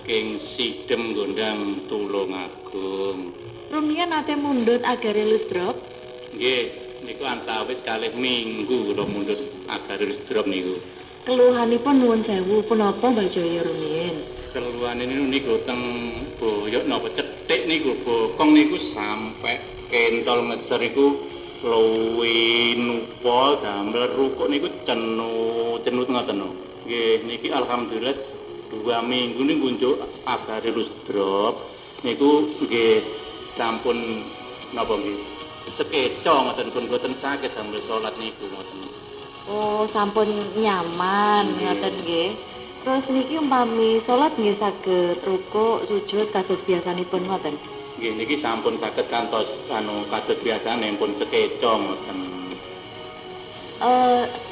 saking Sidem Gondang Tulungagung. Rumiyin nate mundhut agare Lusdrop. Nggih, niku antawis kalih minggu kula mundhut agare Lusdrop niku. Keluhanipun nuwun sewu, punapa Mbah Jaya rumiyin? Keluhane niku teng boyok napa cethik niku bokong niku sampe kentol ngeser iku luwi nupa damel rukuk niku cenut ngoten no. Nggih niki alhamdulillah 2 minggu niku njuk agare Lusdrop niku nggih sampun napa nggih sekeca ngoten pun boten saged damel salat niku ngoten. Oh, sampun nyaman ngoten nggih. Terus niki umpami salat nggih saged rukuk, sujud kados biasanipun ngoten. Nggih niki sampun saged kantos kados biasane pun sekeca ngoten.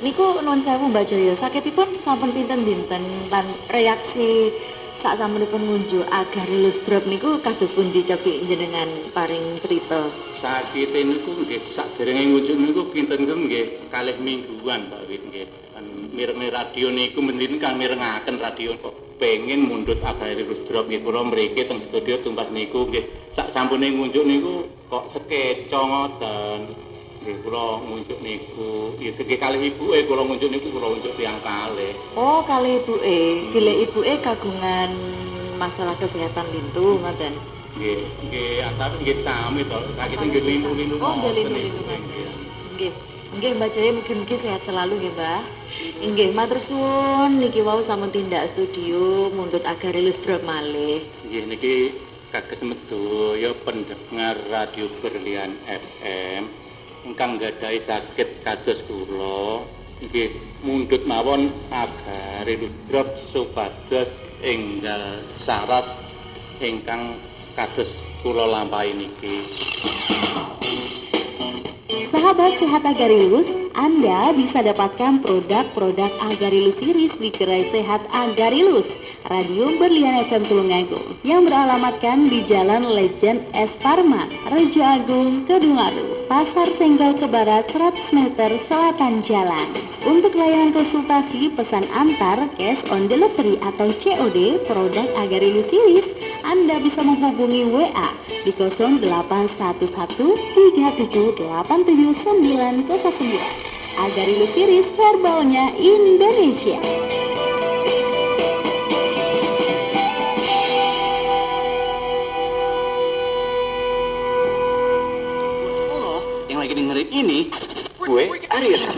Niku nuwun sewu Mbak Jaya, sakitipun sampun pinten dinten lan reaksi sak sampunipun ngunjuk agare Lusdrop niku kados pundi cobi njenengan paring crita. Sakite niku nggih saderenge ngunjuk niku pinten nggih kalih mingguan Pak Wit nggih. Kan mireng radio niku mendhin kan mirengaken radio kok pengen mundhut agare Lusdrop nggih kula mriki teng studio tumbas niku nggih sak sampune ngunjuk niku kok sekeca ngoten. Nggih kula ngunjuk niku ya nggih kalih ibuke kula ngunjuk niku kula ngunjuk tiyang kalih. Oh, kalih ibuke. Bilih ibuke kagungan masalah kesehatan lintu ngoten. Nggih antara nggih sami to sakit nggih lindu-lindu. Oh, nggih lindu-lindu. Nggih. Nggih Mbak Jaya mugi-mugi sehat selalu nggih, Mbah. Inggih matur suwun niki wau sampun tindak studio mundhut agare Lusdrop malih. Nggih niki kados medaya pendengar Radio Berlian FM ingkang gadhahi saged kados kula nggih mundhut mawon agare Lusdrop supados enggal saras ingkang kados kula lampahi niki. Sahabat Sehat Agarilus, Anda bisa dapatkan produk-produk Agarilus Series di Gerai Sehat Agarilus, Radio Berlian FM Tulungagung, yang beralamatkan di Jalan Legend S. Parman, Raja Agung, Kedungwaru, Pasar Senggol ke Barat 100 meter selatan jalan. Untuk layanan konsultasi pesan antar, cash on delivery atau COD produk Agarilus Series, Anda bisa menghubungi WA di 081137879909. Agarilus Series herbalnya Indonesia. Yang lagi dengerin ini gue Ariel.